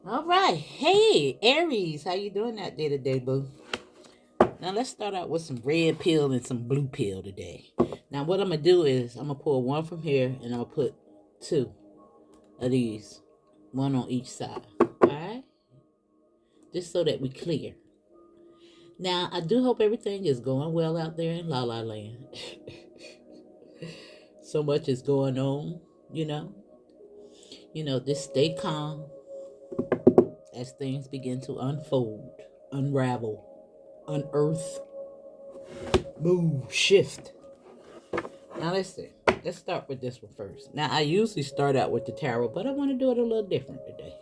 All right. Hey, Aries, how you doing that day today, boo? Now let's start out with some red pill and some blue pill today. Now what I'm gonna do is I'm gonna pull one from here and I'm gonna put two of these, one on each side. All right, just so that we clear. Now I do hope everything is going well out there in La La Land. So much is going on, you know. Just stay calm as things begin to unfold, unravel, unearth, move, shift. Now let's see. Let's start with this one first. Now I usually start out with the tarot, but I want to do it a little different today.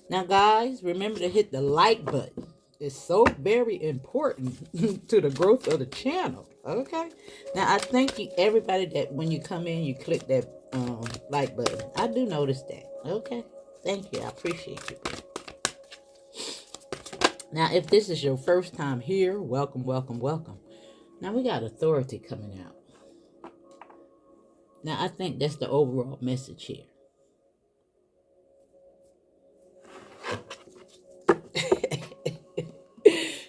Now guys, remember to hit the like button. It's so very important to the growth of the channel. Okay. Now I thank you everybody that when you come in you click that like button. I do notice that. Okay. Thank you. I appreciate you. Now, if this is your first time here, welcome, welcome, welcome. Now, we got authority coming out. Now, I think that's the overall message here.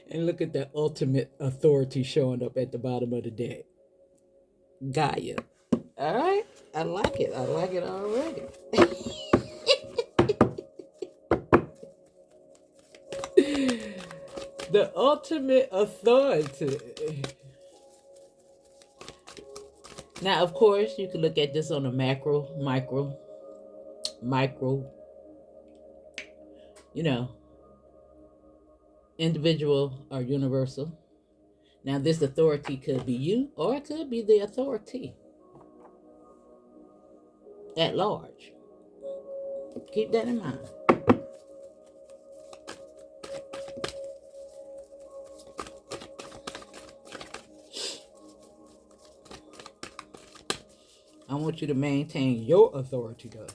And look at that ultimate authority showing up at the bottom of the deck. Gaia. All right. I like it. I like it already. The ultimate authority. Now, of course, you can look at this on a macro, micro, individual or universal. Now, this authority could be you or it could be the authority at large. Keep that in mind. I want you to maintain your authority, though.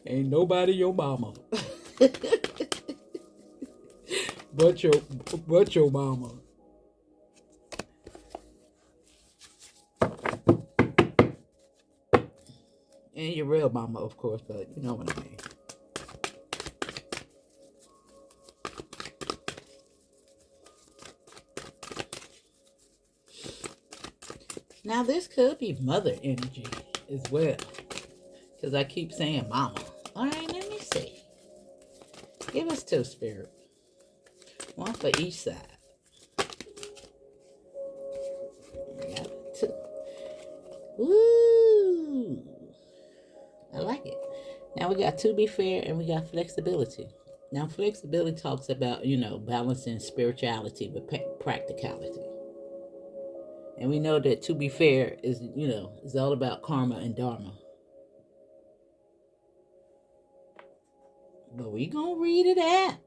Ain't nobody your mama. but your mama. And your real mama, of course, but you know what I mean. Now, this could be mother energy as well. Because I keep saying mama. All right, let me see. Give us two, Spirit. One for each side. Got two. Woo! I like it. Now we got to be fair and we got flexibility. Now, flexibility talks about, balancing spirituality with practicality. And we know that to be fair is all about karma and dharma. But we gonna read it out.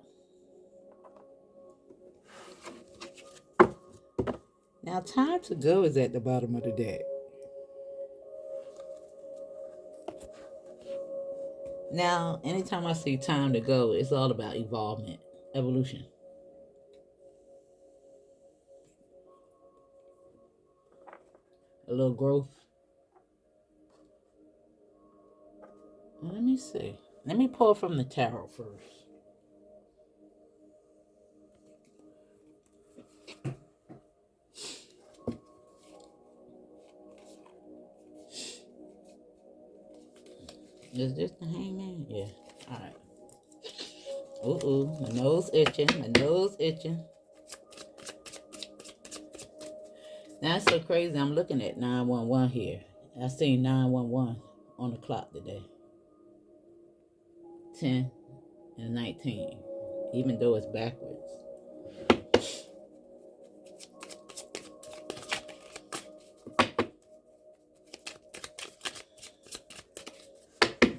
Now, time to go is at the bottom of the deck. Now, anytime I see time to go, it's all about evolvement, evolution. A little growth. Let me see. Let me pull from the tarot first. Is this the hangman? Yeah. All right. Ooh, my nose itching. Now it's so crazy. I'm looking at 911 here. I seen 911 on the clock today. 10 and 19, even though it's backwards.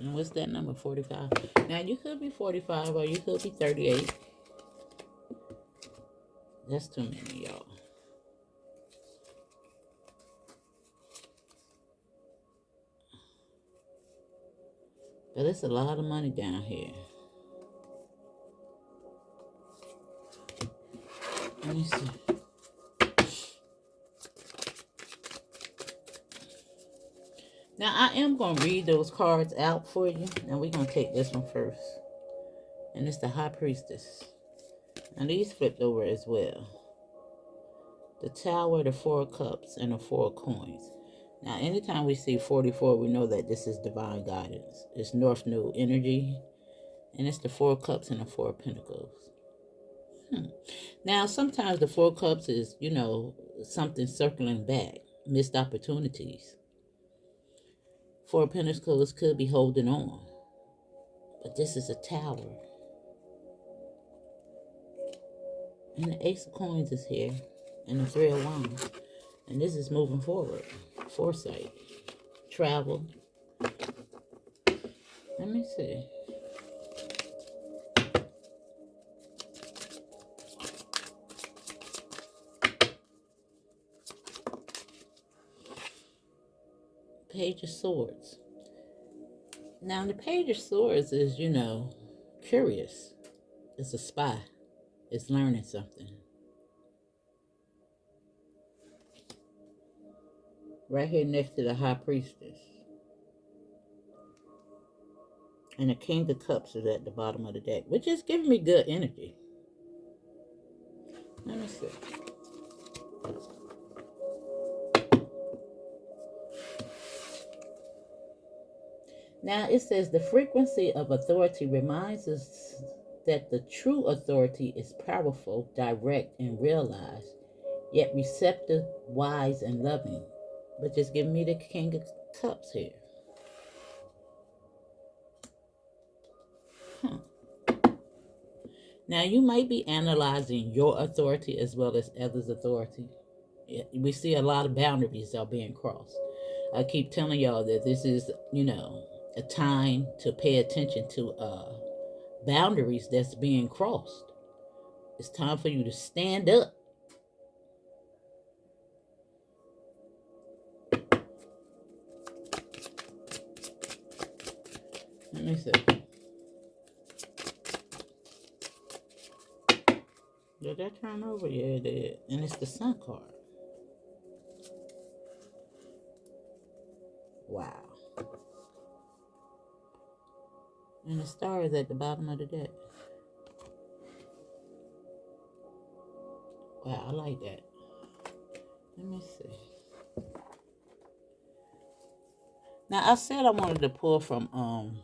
And what's that number? 45. Now you could be 45 or you could be 38. That's too many, y'all. But it's a lot of money down here. Let me see. Now, I am going to read those cards out for you. Now, we're going to take this one first. And it's the High Priestess. And these flipped over as well. The Tower, the Four of Cups, and the Four of Coins. Now, anytime we see 44, we know that this is divine guidance. It's North Node energy. And it's the Four of Cups and the Four of Pentacles. Now, sometimes the Four of Cups is, something circling back. Missed opportunities. Four of Pentacles could be holding on. But this is a Tower. And the Ace of Coins is here. And the Three of Wands. And this is moving forward. Foresight. Travel. Let me see. Page of Swords. Now, the Page of Swords is, curious. It's a spy. It's learning something. Right here next to the High Priestess. And the King of Cups is at the bottom of the deck, which is giving me good energy. Let me see. Now it says the frequency of authority reminds us that the true authority is powerful, direct, and realized, yet receptive, wise, and loving. But just give me the King of Cups here. Now you might be analyzing your authority as well as others' authority. We see a lot of boundaries are being crossed. I keep telling y'all that this is, a time to pay attention to boundaries that's being crossed. It's time for you to stand up. Let me see. Did that turn over? Yeah, it did. And it's the Sun card. Wow. And the star is at the bottom of the deck. Wow, I like that. Let me see. Now, I said I wanted to pull from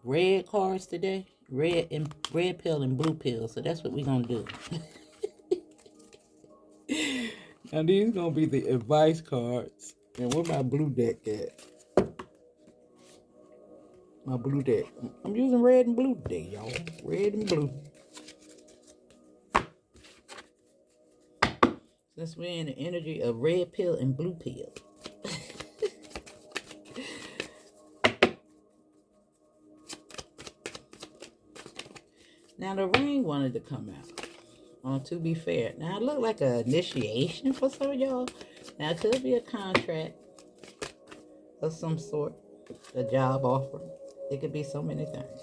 red cards today. Red pill and blue pill. So that's what we're going to do. Now, these are going to be the advice cards. And where my blue deck at? My blue deck. I'm using red and blue today, y'all. Red and blue. Since we're in the energy of red pill and blue pill. Now the ring wanted to come out. To be fair. Now it looked like an initiation for some of y'all. Now it could be a contract of some sort. A job offer. It could be so many things.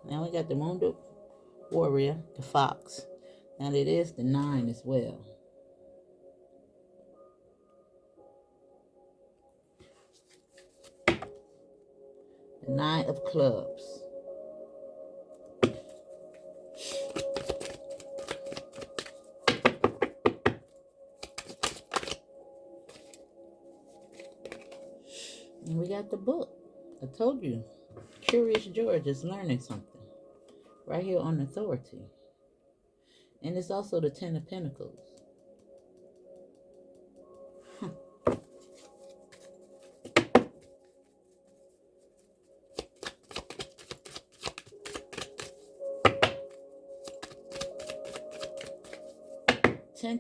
Now we got the Wounded Warrior, the Fox. Now it is the 9 as well. The 9 of Clubs. And we got the book. I told you. Curious George is learning something. Right here on authority. And it's also the 10 of Pentacles.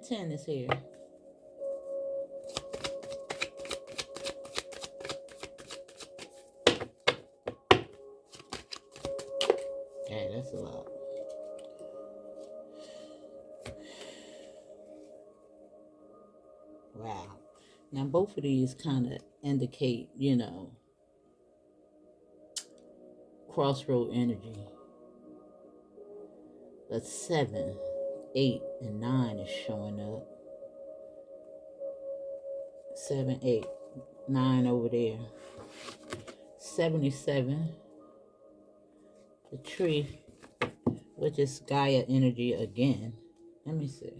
Ten is here. Okay, that's a lot. Wow. Now both of these kind of indicate, crossroad energy. But 7, 8, and 9 is showing up. 7, 8, 9 over there. 77, the tree, which is Gaia energy again. Let me see.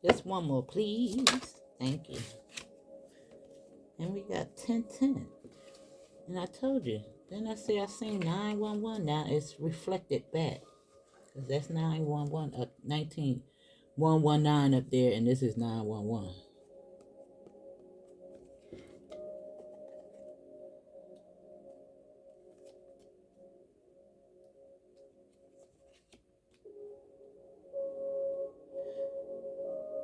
Just one more, please. Thank you. And we got 1010. And I told you. Then I say I seen 911. Now it's reflected back. Because that's 911, 19119 up there. And this is 911.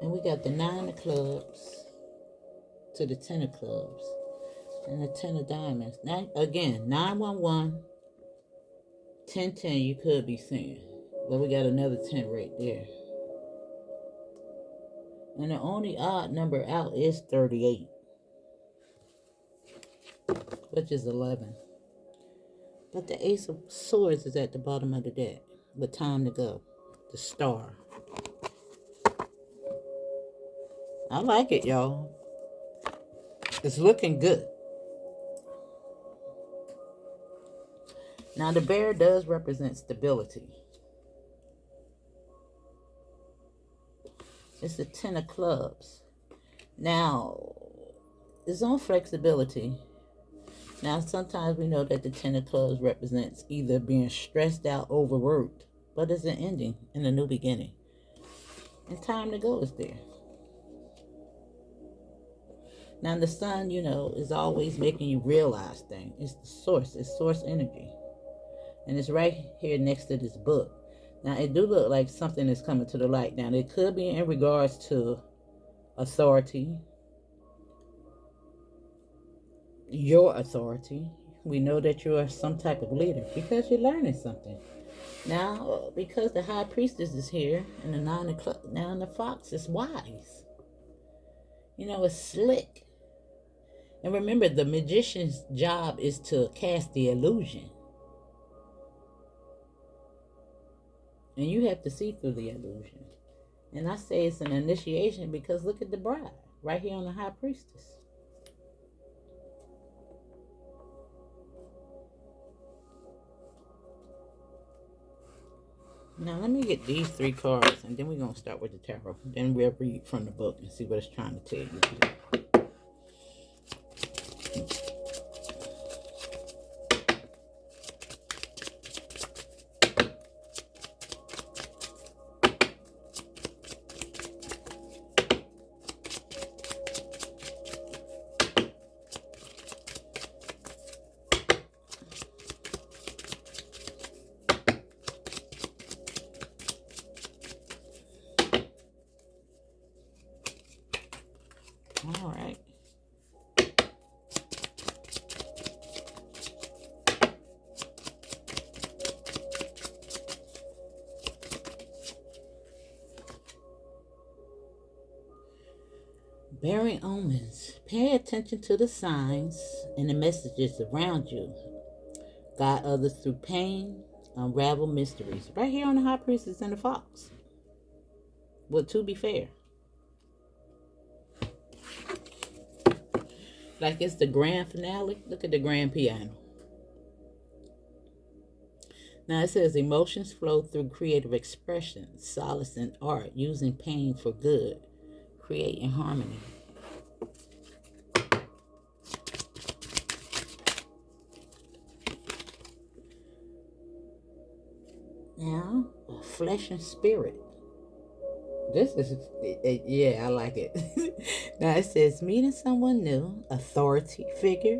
And we got the 9 of clubs to the 10 of clubs. And the 10 of diamonds. Now, again, 911, 1010 you could be seeing. But we got another 10 right there. And the only odd number out is 38. Which is 11. But the Ace of Swords is at the bottom of the deck. With time to go. The star. I like it, y'all. It's looking good. Now, the bear does represent stability. It's the 10 of clubs. Now, it's on flexibility. Now, sometimes we know that the 10 of clubs represents either being stressed out, overworked, but it's an ending and a new beginning. And time to go is there. Now, the sun, is always making you realize things. It's the source. It's source energy. And it's right here next to this book. Now, it do look like something is coming to the light. Now, it could be in regards to authority. Your authority. We know that you are some type of leader because you're learning something. Now, because the high priestess is here and the 9 o'clock, now the fox is wise. It's slick. And remember, the magician's job is to cast the illusion. And you have to see through the illusion. And I say it's an initiation because look at the bride right here on the high priestess. Now let me get these 3 cards and then we're going to start with the tarot. Then we'll read from the book and see what it's trying to tell you. All right. Bearing omens. Pay attention to the signs and the messages around you. Guide others through pain. Unravel mysteries. Right here on the high priestess and the fox. Well, to be fair. Like it's the grand finale. Look at the grand piano. Now it says emotions flow through creative expression, solace in art, using pain for good, creating harmony. Now, flesh and spirit. This is, yeah, I like it. Now it says meeting someone new, authority figure,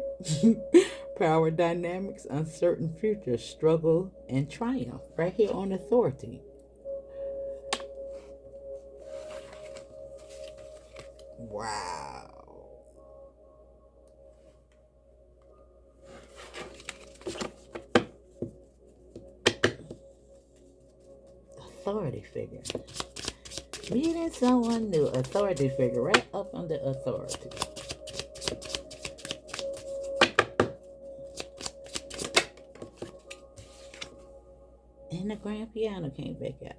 power dynamics, uncertain future, struggle, and triumph. Right here on authority. Wow. authority figure. Meeting someone new, authority figure, right up under authority. And the grand piano came back out.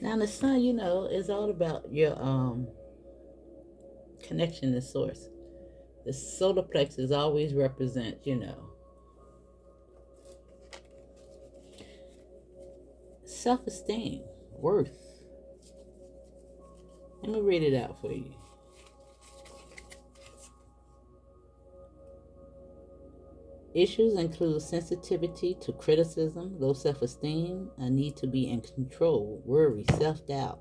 Now the sun, is all about your connection to source. The solar plexus always represents, self-esteem, worth. Let me read it out for you. Issues include sensitivity to criticism, low self-esteem, a need to be in control, worry, self-doubt.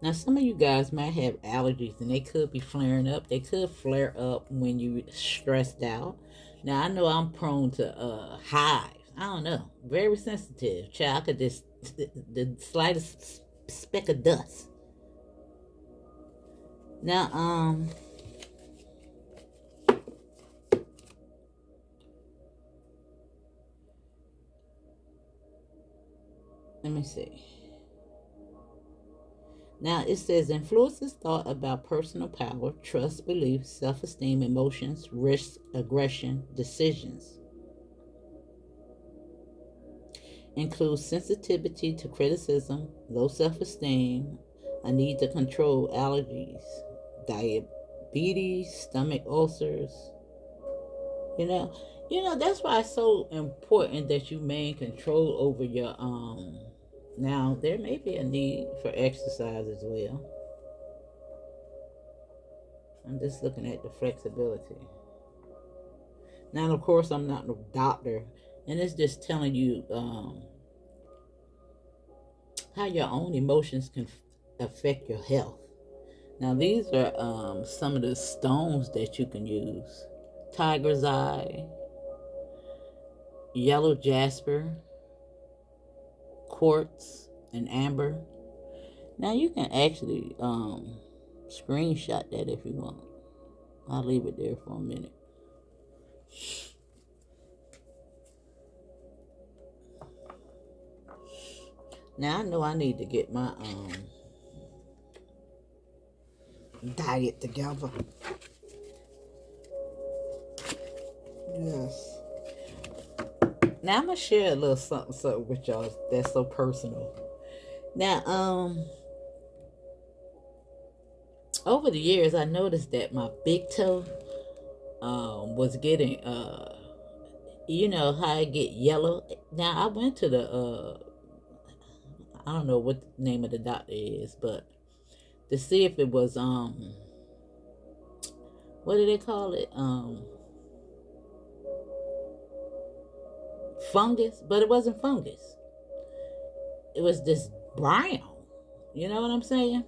Now, some of you guys might have allergies and they could be flaring up. They could flare up when you're stressed out. Now, I know I'm prone to hives. I don't know. Very sensitive. Child, I could just, the slightest speck of dust. Now, let me see. Now it says influences thought about personal power, trust, beliefs, self-esteem, emotions, risks, aggression, decisions. Includes sensitivity to criticism, low self-esteem, a need to control allergies, diabetes, stomach ulcers. That's why it's so important that you maintain control over your Now there may be a need for exercise as well. I'm just looking at the flexibility. Now, of course, I'm not no doctor, and it's just telling you how your own emotions can affect your health. Now, these are some of the stones that you can use: tiger's eye, yellow jasper, quartz, and amber. Now, you can actually screenshot that if you want. I'll leave it there for a minute. Now I know I need to get my diet together. Yes. Now I'm gonna share a little something with y'all that's so personal. Now, over the years I noticed that my big toe was getting how I get yellow. Now I went to the I don't know what the name of the doctor is, but to see if it was what do they call it? Fungus, but it wasn't fungus. It was this brown. You know what I'm saying?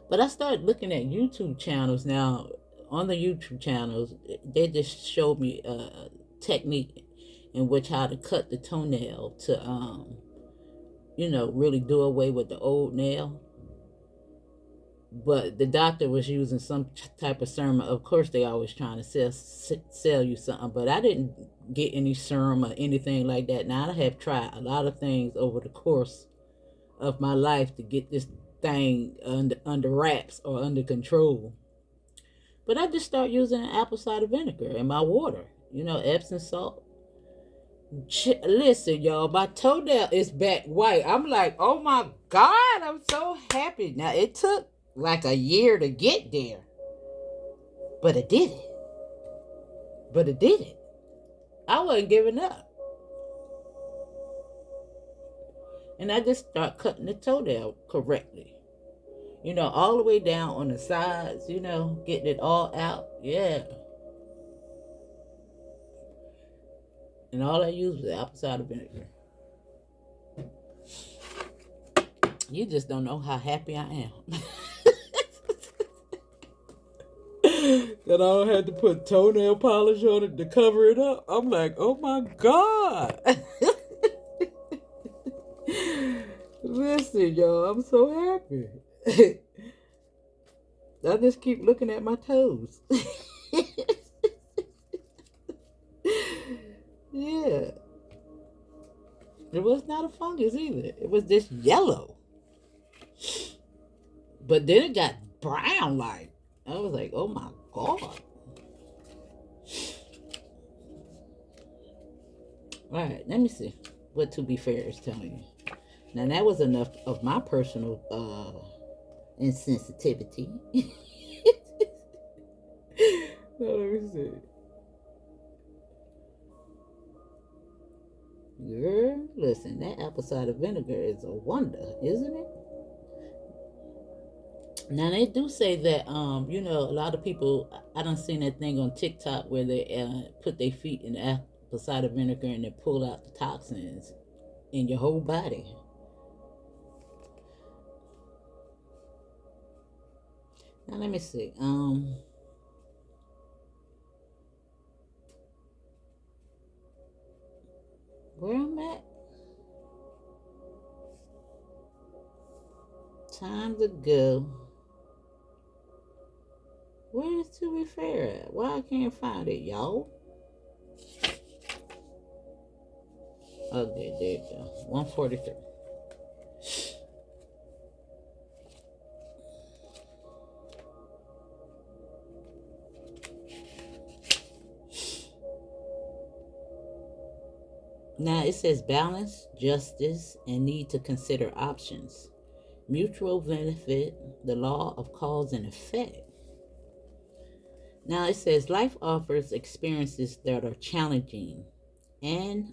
But I started looking at YouTube channels now. On the YouTube channels, they just showed me a technique in which how to cut the toenail to really do away with the old nail. But the doctor was using some type of serum. Of course, they always trying to sell you something, but I didn't get any serum or anything like that. Now, I have tried a lot of things over the course of my life to get this thing under wraps or under control. But I just start using apple cider vinegar in my water, Epsom salt. Listen, y'all, my toenail is back white. I'm like, oh my God, I'm so happy. Now, it took like a year to get there, but it did it. I wasn't giving up. And I just start cutting the toenail correctly. All the way down on the sides, getting it all out. Yeah. And all I used was apple cider vinegar. You just don't know how happy I am. That I don't have to put toenail polish on it to cover it up. I'm like, oh my God. Listen, y'all, I'm so happy. I just keep looking at my toes. Yeah. It was not a fungus either. It was just yellow. But then it got brown like. I was like, oh my God. Alright, let me see what To Be Fair is telling you. Now that was enough of my personal insensitivity. Let me see. Girl, listen, that apple cider vinegar is a wonder, isn't it? Now they do say that a lot of people, I done seen that thing on TikTok where they put their feet in apple cider vinegar and they pull out the toxins in your whole body. Now let me see. Where I'm at? Time to go. Where is To Be Fair at? Why I can't find it, y'all? Okay, there you go. 143. Now it says balance, justice, and need to consider options. Mutual benefit, the law of cause and effect. Now it says life offers experiences that are challenging and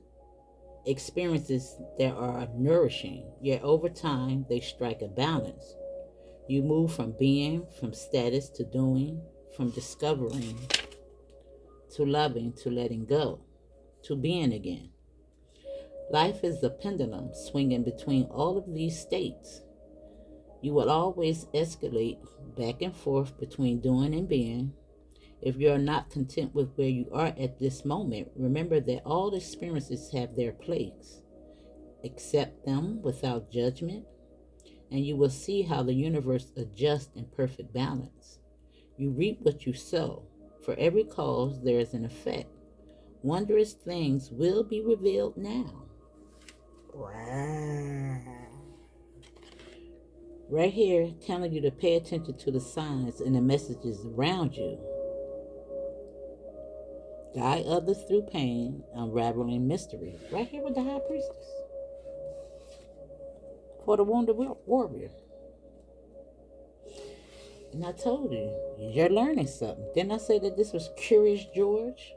experiences that are nourishing, yet over time they strike a balance. You move from being, from status to doing, from discovering to loving to letting go, to being again. Life is a pendulum swinging between all of these states. You will always escalate back and forth between doing and being. If you are not content with where you are at this moment, remember that all experiences have their place. Accept them without judgment, and you will see how the universe adjusts in perfect balance. You reap what you sow. For every cause, there is an effect. Wondrous things will be revealed now. Right here, telling you to pay attention to the signs and the messages around you. Guide others through pain, unraveling mysteries. Right here with the High Priestess. For the wounded warrior. And I told you, you're learning something. Didn't I say that this was Curious George?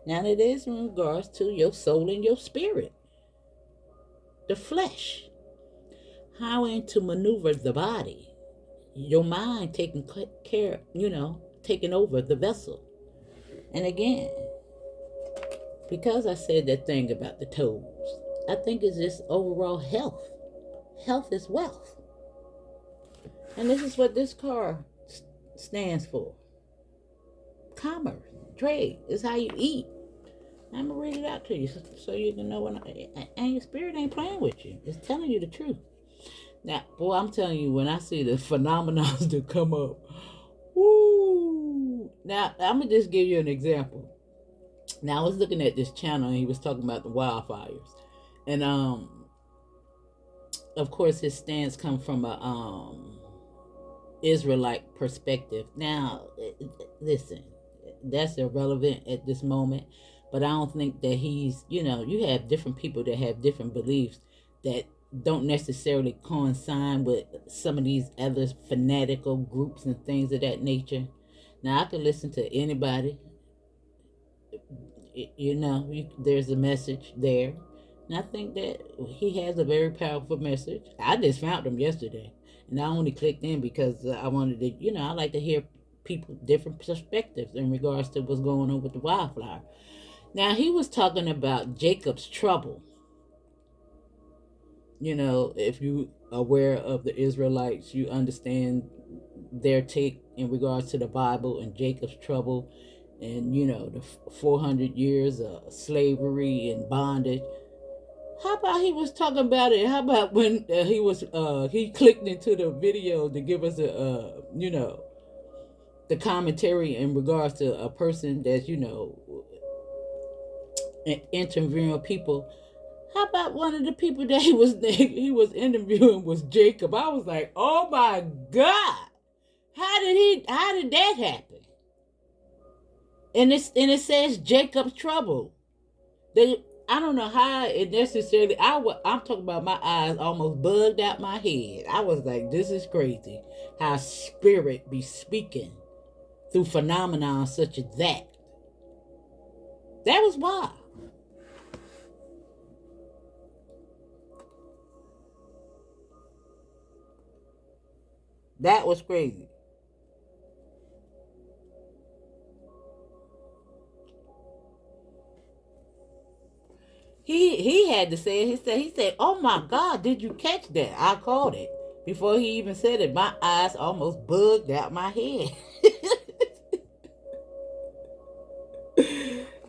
Now it is in regards to your soul and your spirit. The flesh. How to maneuver the body. Your mind taking care, taking over the vessel. And again, because I said that thing about the toes, I think it's just overall health. Health is wealth. And this is what this card stands for. Commerce, trade, is how you eat. I'm going to read it out to you so you can know and your spirit ain't playing with you. It's telling you the truth. Now, boy, I'm telling you, when I see the phenomena that come up, woo! Now, I'm going to just give you an example. Now, I was looking at this channel and he was talking about the wildfires. And, of course, his stance come from a Israelite perspective. Now, listen, that's irrelevant at this moment. But I don't think that he's, you have different people that have different beliefs that don't necessarily coincide with some of these other fanatical groups and things of that nature. Now, I can listen to anybody. There's a message there. And I think that he has a very powerful message. I just found him yesterday. And I only clicked in because I wanted to, I like to hear people, different perspectives in regards to what's going on with the wildfire. Now, he was talking about Jacob's trouble. If you are aware of the Israelites, you understand their take in regards to the Bible and Jacob's trouble and, the 400 years of slavery and bondage. How about he was talking about it? How about when he clicked into the video to give us the commentary in regards to a person that, and interviewing people. How about one of the people that he was interviewing was Jacob? I was like, oh my God. How did that happen? And it says Jacob's trouble. I don't know how it necessarily. I'm talking about my eyes almost bugged out my head. I was like, this is crazy. How spirit be speaking through phenomena such as that. That was wild. That was crazy. He had to say it. He said, "Oh my God, did you catch that? I caught it." Before he even said it, my eyes almost bugged out my head.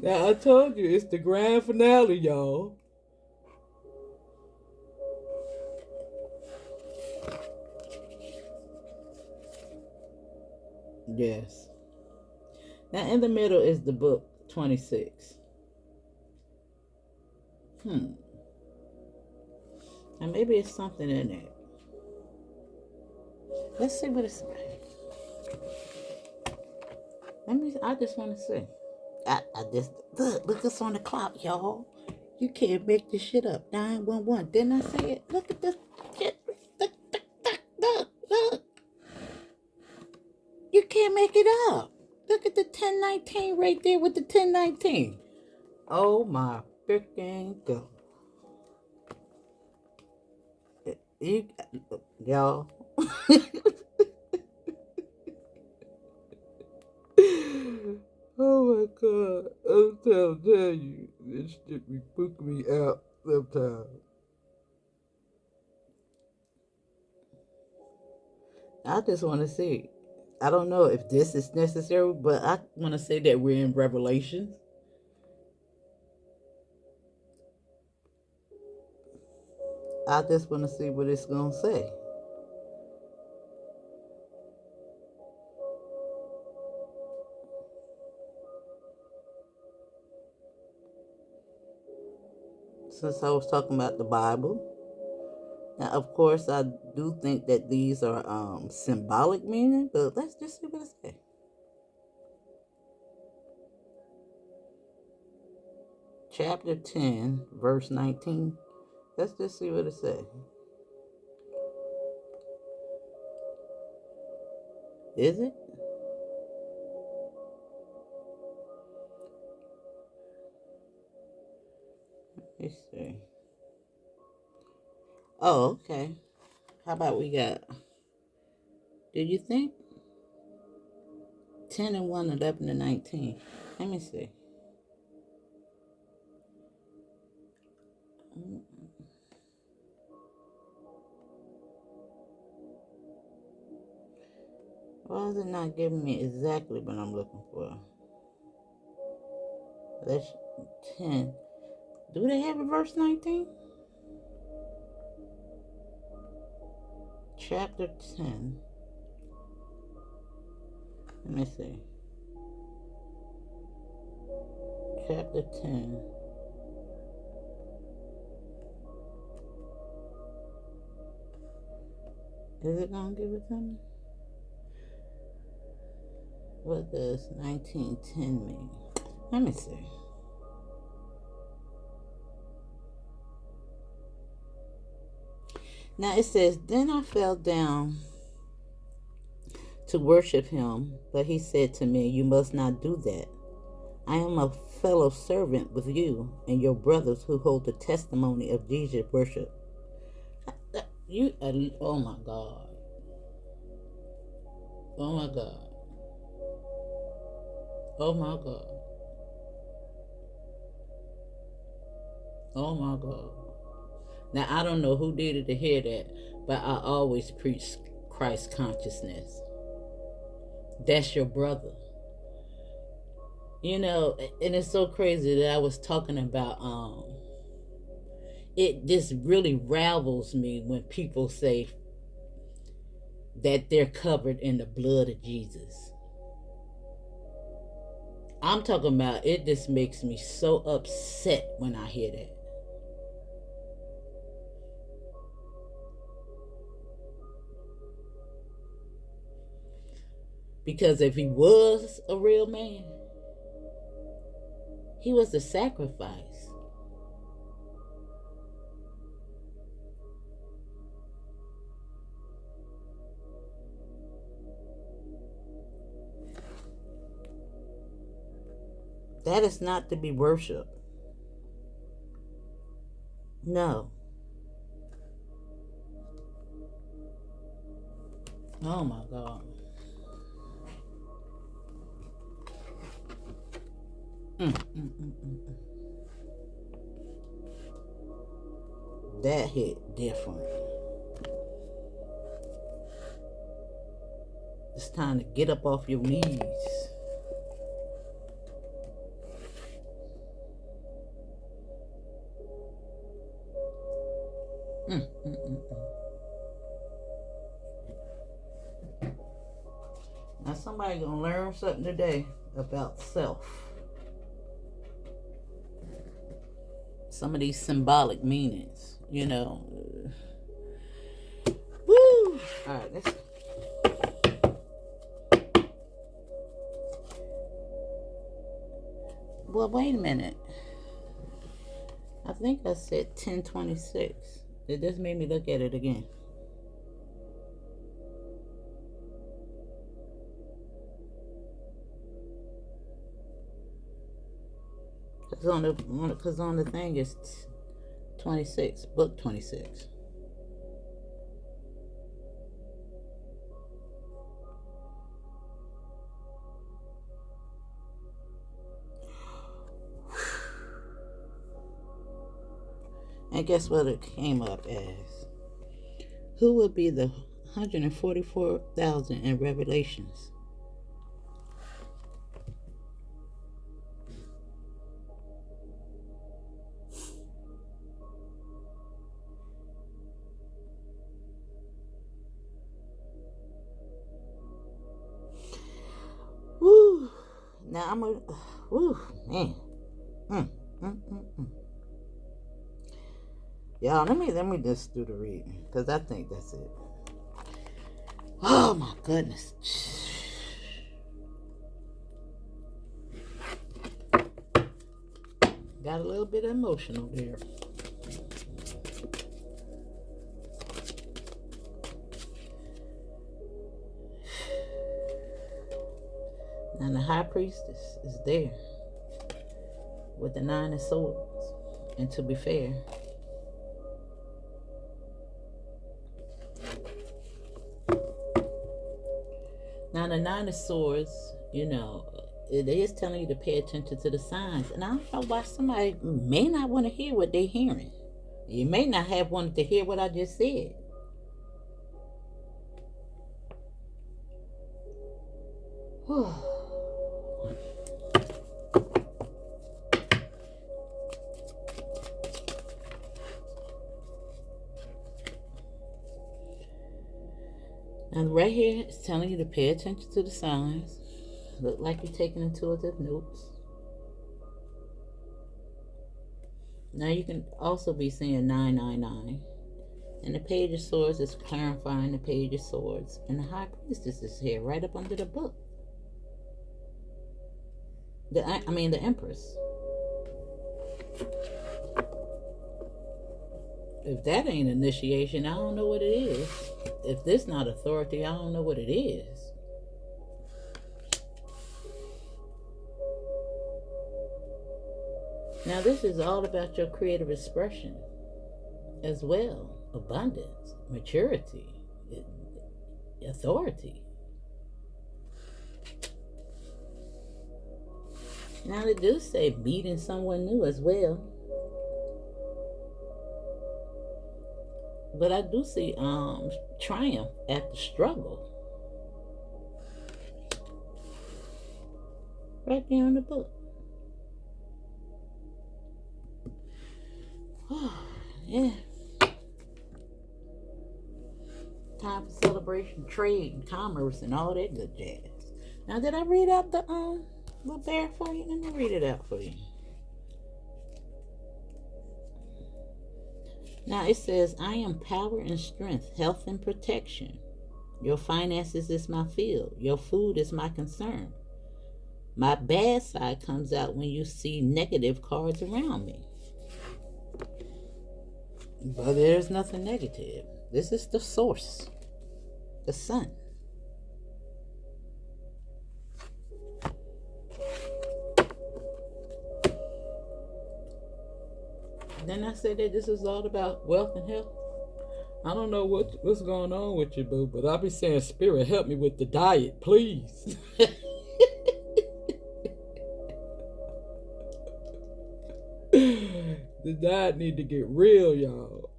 Now I told you it's the grand finale, y'all. Yes. Now in the middle is the book 26. Hmm. Now maybe it's something in there. Let's see what it's. I just want to see. I just look. It's on the clock, y'all. You can't make this shit up. 911. Didn't I say it? Look at this shit. Look. You can't make it up. Look at the 1019 right there with the 1019. Oh my freaking God. You, y'all. Oh my God. I'm telling you, this shit be freaking me out sometimes. I just want to see. I don't know if this is necessary, but I want to say that we're in Revelation. I just want to see what it's going to say. Since I was talking about the Bible. Now, of course, I do think that these are symbolic meaning, but let's just see what it says. Chapter 10, verse 19. Let's just see what it says. Is it? Let's see. Oh, okay. How about we got, did you think? 10 and 1, 11 and 19. Let me see. Why is it not giving me exactly what I'm looking for? That's 10. Do they have a verse 19? Chapter 10. Let me see. Chapter 10. Is it going to give it to me? What does 1910 mean? Let me see. Now it says, then I fell down to worship him, but he said to me, you must not do that. I am a fellow servant with you and your brothers who hold the testimony of Jesus' worship. Oh my God. Oh my God. Oh my God. Oh my God. Now I don't know who needed to hear that, but I always preach Christ consciousness. That's your brother. You know, and it's so crazy that I was talking about it just really ravels me when people say that they're covered in the blood of Jesus. I'm talking about, it just makes me so upset when I hear that. Because if he was a real man, he was the sacrifice. That is not to be worshipped. No. Oh my God. That hit different. It's time to get up off your knees. Now somebody gonna learn something today about self. Some of these symbolic meanings, you know. Woo! All right, let's. Well, wait a minute. I think I said 1026. It just made me look at it again. Because on the thing is 26, book 26. And guess what it came up as? Who would be the 144,000 in Revelations? Woo! Now I'm a, woo, man. Y'all, let me just do the reading, because I think that's it. Oh my goodness. Got a little bit emotional there. And the high priestess is there with the 9 of swords. And to be fair, now the 9 of swords, you know, it is telling you to pay attention to the signs. And I don't know why somebody may not want to hear what they're hearing. You may not have wanted to hear what I just said. And right here, it's telling you to pay attention to the signs. Look like you're taking intuitive notes. Now you can also be seeing 999. And the Page of Swords is clarifying the Page of Swords. And the High Priestess is here, right up under the book. The Empress. If that ain't initiation, I don't know what it is. If this not authority, I don't know what it is. Now this is all about your creative expression as well. Abundance, maturity, authority. Now they do say meeting someone new as well. But I do see triumph after struggle. Right there in the book. Oh, yeah. Time for celebration, trade, and commerce, and all that good jazz. Now, did I read out the little bear for you. Let me read it out for you. Now it says, I am power and strength, health and protection. Your finances is my field. Your food is my concern. My bad side comes out when you see negative cards around me. But there's nothing negative. This is the source, the sun. Then I said that this is all about wealth and health. I don't know what's going on with you, boo, but I'll be saying, Spirit, help me with the diet, please. The diet need to get real, y'all.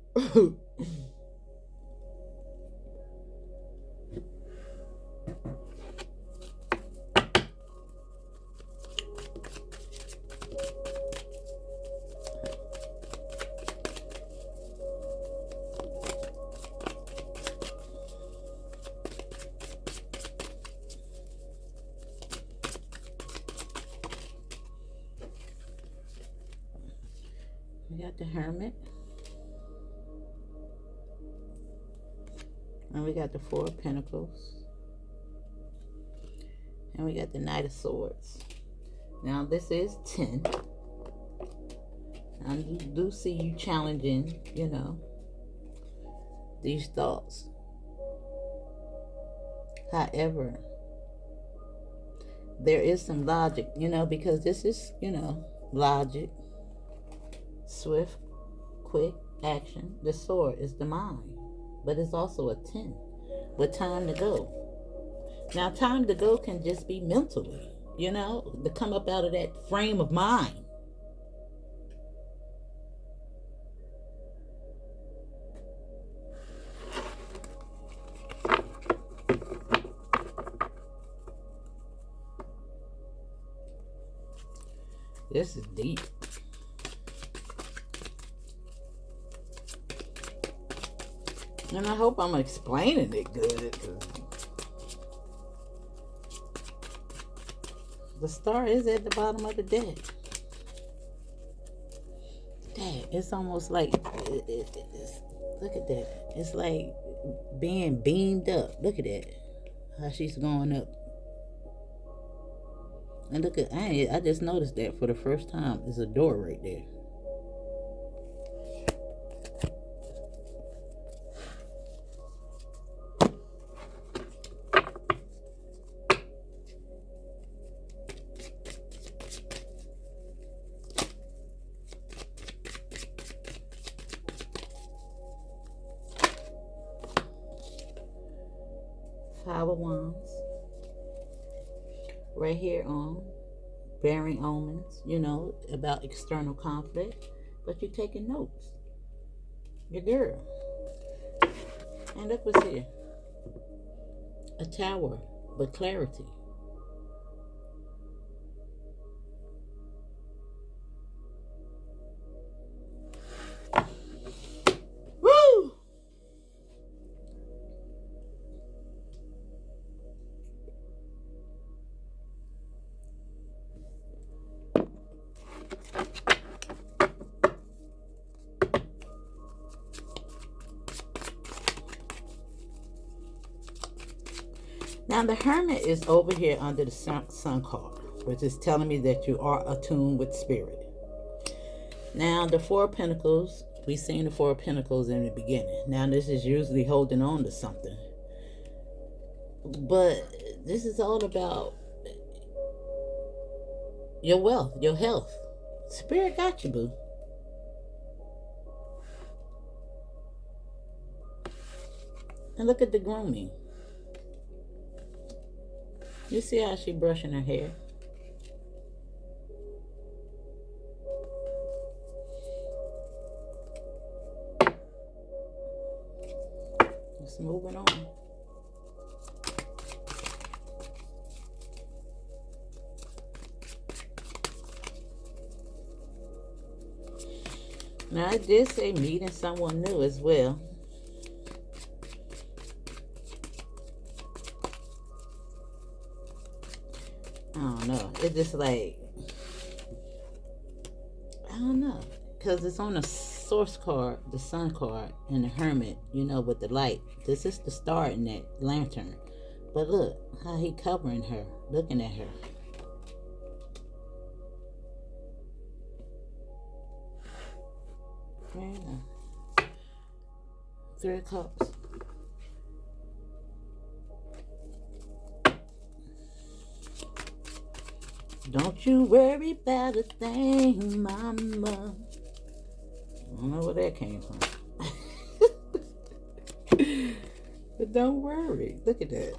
We got the Hermit. And we got the Four of Pentacles. And we got the Knight of Swords. Now this is 10. I do see you challenging, these thoughts. However, there is some logic, because this is, logic. Swift, quick action. The sword is the mind, but it's also a 10 with time to go. Now, time to go can just be mentally, to come up out of that frame of mind. This is deep. And I hope I'm explaining it good. The star is at the bottom of the deck. Dang, it's almost like, look at that. It's like being beamed up. Look at that. How she's going up. And look at, I just noticed that for the first time. There's a door right there. Five of Wands. Right here on bearing omens, about external conflict. But you're taking notes. Your girl. And look what's here. A tower, but clarity. Now the Hermit is over here under the sun card, which is telling me that you are attuned with spirit. Now the Four of Pentacles, we seen the Four of Pentacles in the beginning. Now this is usually holding on to something. But this is all about your wealth, your health. Spirit got you, boo. And look at the grooming. You see how she brushing her hair? Just moving on. Now I did say meeting someone new as well. I don't know. It's just like, I don't know. Because it's on the source card, the sun card, and the hermit, with the light. This is the star in that lantern. But look how he covering her, looking at her. Yeah. Three of Cups. Don't you worry about a thing, mama. I don't know where that came from. But don't worry. Look at that.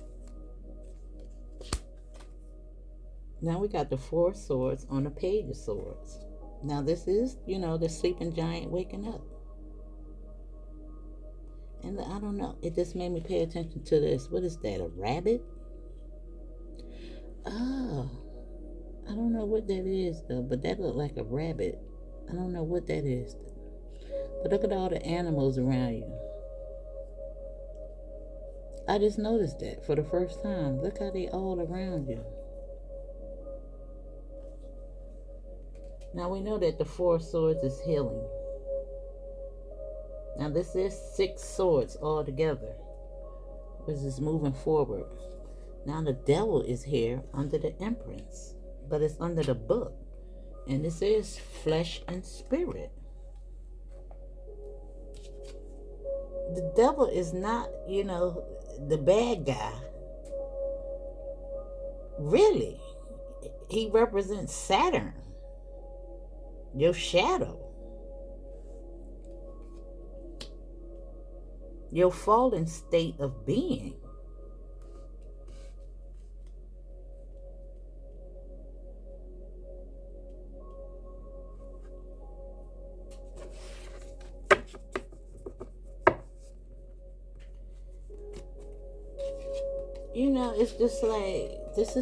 Now we got the Four of Swords on the Page of Swords. Now this is, the sleeping giant waking up. And I don't know. It just made me pay attention to this. What is that? A rabbit? Oh. I don't know what that is though, but that looked like a rabbit. I don't know what that is. But look at all the animals around you. I just noticed that for the first time. Look how they all around you. Now we know that the Four of Swords is healing. Now this is 6 swords all together. This is moving forward. Now the devil is here under the Empress, but it's under the book. And this is flesh and spirit. The devil is not, the bad guy. Really. He represents Saturn, your shadow, your fallen state of being. It's just like, this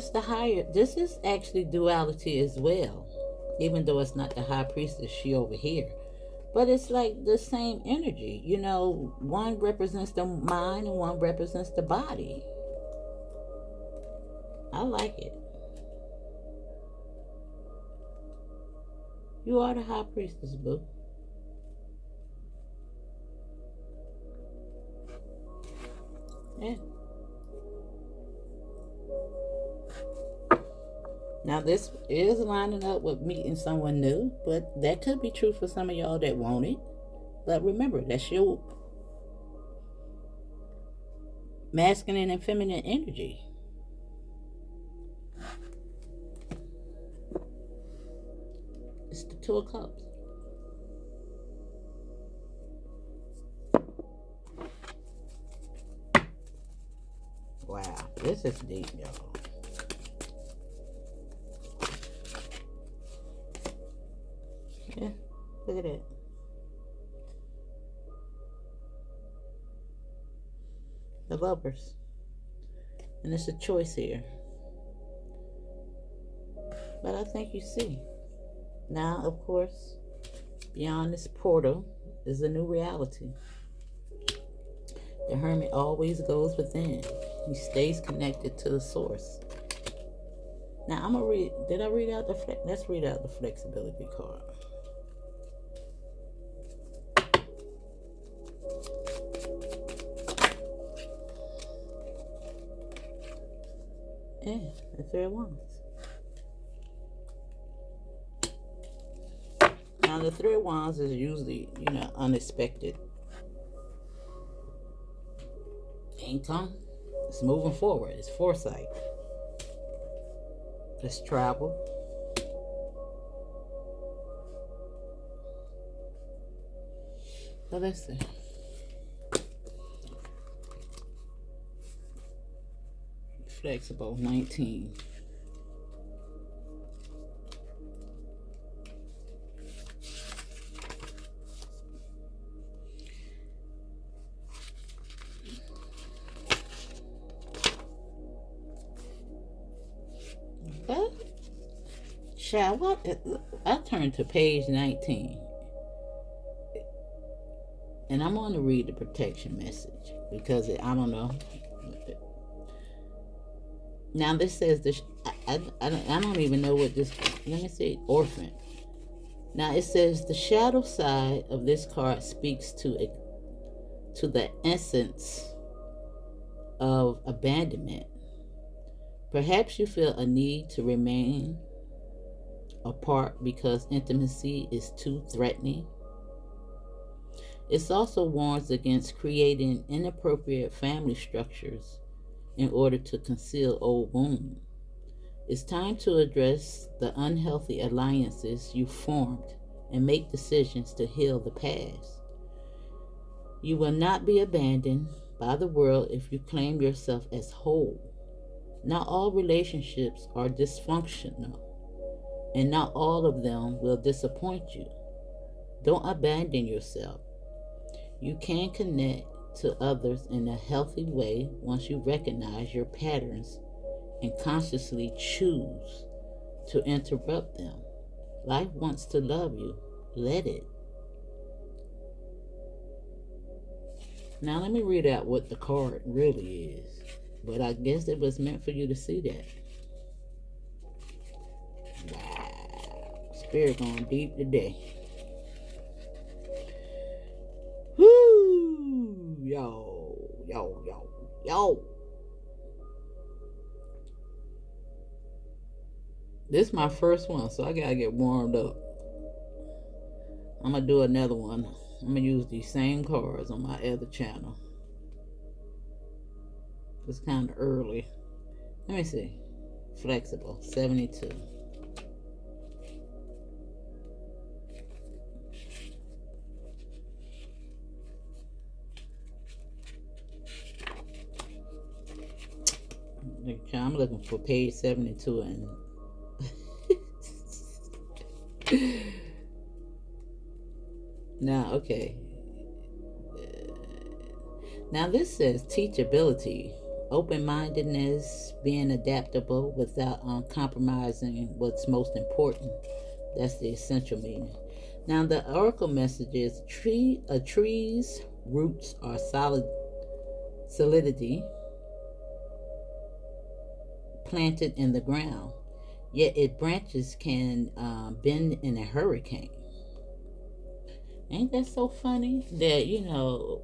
is actually duality as well. Even though it's not the high priestess, she over here. But it's like the same energy. One represents the mind and one represents the body. I like it. You are the high priestess, boo. Yeah. Now this is lining up with meeting someone new, but that could be true for some of y'all that want it. But remember, that's your masculine and feminine energy. It's the Two of Cups. Wow, this is deep, y'all. Yeah, look at that. The Lovers. And it's a choice here. But I think you see. Now, of course, beyond this portal is a new reality. The Hermit always goes within. He stays connected to the source. Now, I'm going to read. Did I read out the... Let's read out the flexibility card. Yeah, the Three of Wands. Now, the Three of Wands is usually, unexpected income. It's moving forward. It's foresight. It's travel. So let's see. Flexible 19. Child, I turned to page 19. And I'm going to read the protection message because I don't know. Now this says I don't even know what this. Let me see. Orphan. Now it says the shadow side of this card speaks to the essence of abandonment. Perhaps you feel a need to remain apart because intimacy is too threatening. It also warns against creating inappropriate family structures in order to conceal old wounds. It's time to address the unhealthy alliances you formed and make decisions to heal the past. You will not be abandoned by the world if you claim yourself as whole. Not all relationships are dysfunctional, and not all of them will disappoint you. Don't abandon yourself. You can connect to others in a healthy way once you recognize your patterns and consciously choose to interrupt them. Life wants to love you. Let it. Now let me read out what the card really is. But I guess it was meant for you to see that. Wow. Spirit going deep today. Whoo! Yo. This is my first one, so I gotta get warmed up. I'm gonna do another one. I'm gonna use these same cards on my other channel. It's kind of early. Let me see. Flexible, 72. I'm looking for page 72 and now, okay. Now this says teachability, open-mindedness, being adaptable without compromising what's most important. That's the essential meaning. Now the oracle message is a tree's roots are solidity planted in the ground, yet its branches can bend in a hurricane. Ain't that so funny that,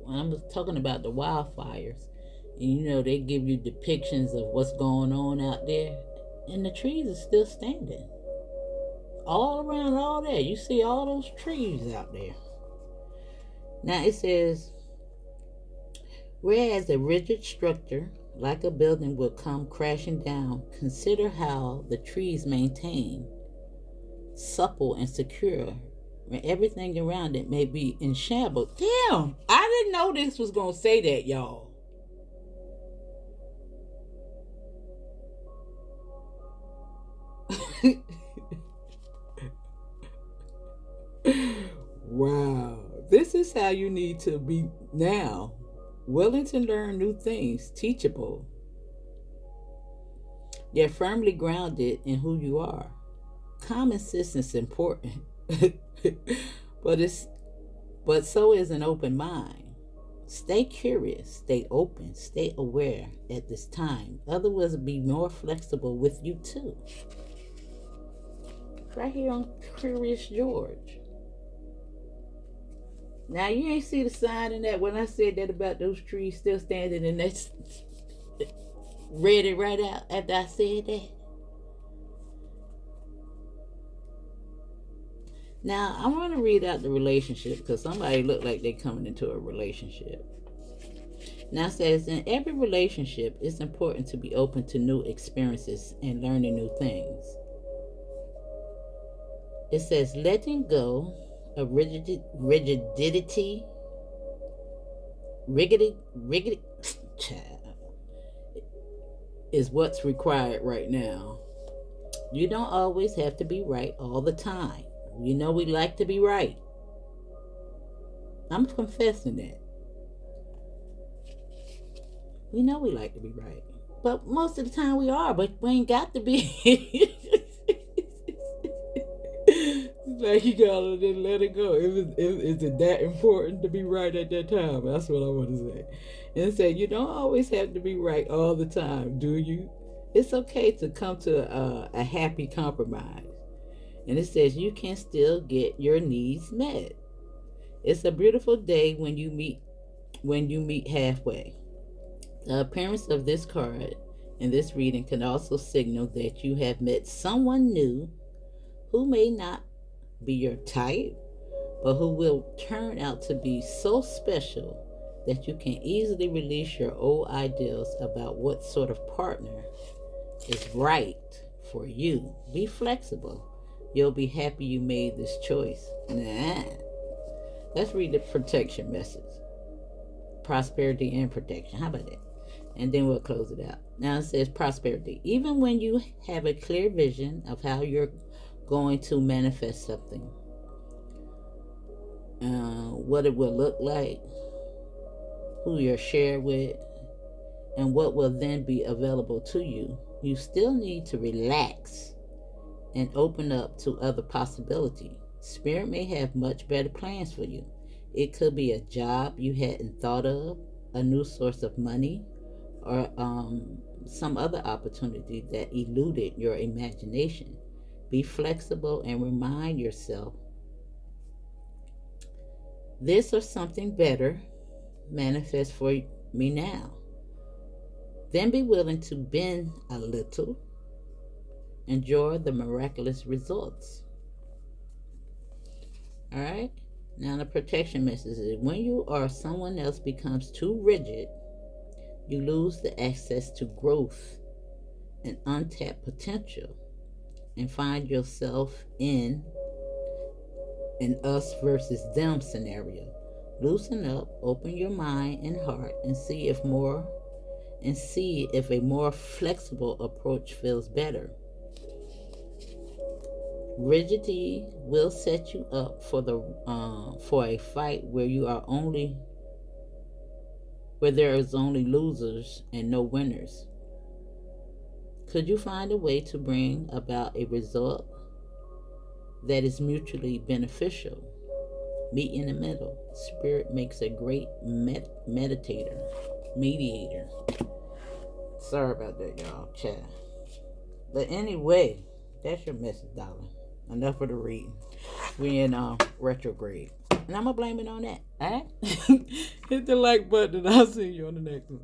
when I was talking about the wildfires, and they give you depictions of what's going on out there, and the trees are still standing. All around all that, you see all those trees out there. Now it says, whereas a rigid structure like a building will come crashing down, consider how the trees maintain supple and secure when everything around it may be in shambles. Damn, I didn't know this was gonna say that, y'all. Wow, this is how you need to be now. Willing to learn new things, teachable. Yet firmly grounded in who you are. Common sense is important. but so is an open mind. Stay curious, stay open, stay aware at this time. Otherwise, be more flexible with you too. Right here on Curious George. Now you ain't see the sign in that when I said that about those trees still standing, and that's read it right out after I said that. Now I want to read out the relationship because somebody looked like they coming into a relationship. Now it says, in every relationship, it's important to be open to new experiences and learning new things. It says letting go of rigidity, is what's required right now. You don't always have to be right all the time. We like to be right. I'm confessing that. We know we like to be right. But most of the time we are, but we ain't got to be. Like you gotta just let it go. Is it that important to be right at that time? That's what I want to say. And say, you don't always have to be right all the time, do you? It's okay to come to a happy compromise. And it says you can still get your needs met. It's a beautiful day when you meet halfway. The appearance of this card in this reading can also signal that you have met someone new who may not be your type, but who will turn out to be so special that you can easily release your old ideals about what sort of partner is right for you. Be flexible. You'll be happy you made this choice. Nah. Let's read the protection message. Prosperity and protection. How about that? And then we'll close it out. Now it says prosperity. Even when you have a clear vision of how you're going to manifest something, what it will look like, who you're shared with, and what will then be available to you, you still need to relax and open up to other possibilities. Spirit may have much better plans for you. It could be a job you hadn't thought of, a new source of money, or some other opportunity that eluded your imagination. Be flexible and remind yourself this or something better manifest for me now. Then be willing to bend a little. Enjoy the miraculous results. All right? Now, the protection message is when you or someone else becomes too rigid, you lose the access to growth and untapped potential and find yourself in an us versus them scenario. Loosen up, open your mind and heart, and see if a more flexible approach feels better. Rigidity will set you up for a fight where there is only losers and no winners. Could you find a way to bring about a result that is mutually beneficial? Meet in the middle. Spirit makes a great mediator. Sorry about that, y'all. Chat. But anyway, that's your message, darling. Enough of the reading. We in retrograde. And I'm going to blame it on that. All right? Hit the like button and I'll see you on the next one.